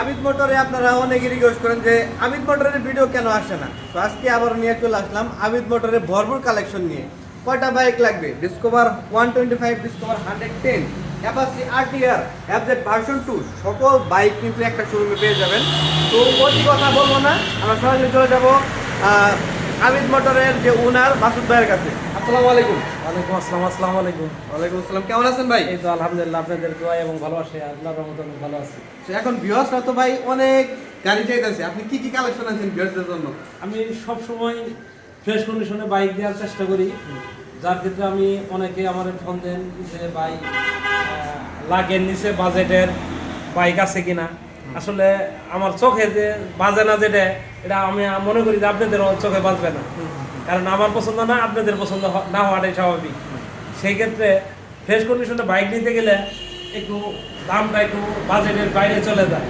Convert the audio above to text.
আবিদ মোটরে আপনারা অনেকে রিকোয়েস্ট করেন যে আবিদ মোটরের ভিডিও কেন আসে না, তো আজকে আবার নিয়ে চলে আসলাম আবিদ মোটরের ভরপুর কালেকশন নিয়ে। কয়টা বাইক লাগবে? Discover 125, discover 110, Apache RTR, FZ version 2 সকল বাইক কিন্তু একটা শোরুমে পেয়ে যাবেন। তো ওই কথা বলবো না, আমরা সরাসরি চলে যাব আবিদ মোটরের যে ওনার মাসুদ ভাইয়ের কাছে। আসসালামু আলাইকুম। ওয়ালাইকুম আসসালাম। আসসালামু আলাইকুম। ওয়ালাইকুম আসসালাম, কেমন আছেন ভাই? এই তো আলহামদুলিল্লাহ, আপনাদের দোয়া এবং ভালোবাসা আল্লাহর রহমতে অনেক ভালো আছি। তো এখন ভিউয়ার্সরা তো ভাই অনেক গাড়ি চাইতেছে, আপনি কি কি কালেকশন আছেন ভিউয়ার্সদের জন্য? আমি সব সময় ফ্রেশ কন্ডিশনে বাইক দেওয়ার চেষ্টা করি, যার ক্ষেত্রে আমি অনেকে আমার ফোন দেন যে বাইক লাগের নিচে বাজেটের বাইক আছে কিনা। আসলে আমার চোখে যে বাজে না যেটা, এটা আমি মনে করি যে আপনাদের চোখে বাজবে না, কারণ আমার পছন্দ না, আপনাদের পছন্দ না হওয়াটাই স্বাভাবিক। সেই ক্ষেত্রে ফ্রেশ কন্ডিশনে বাইক নিতে গেলে একটু দামটা একটু বাজেটের বাইরে চলে যায়।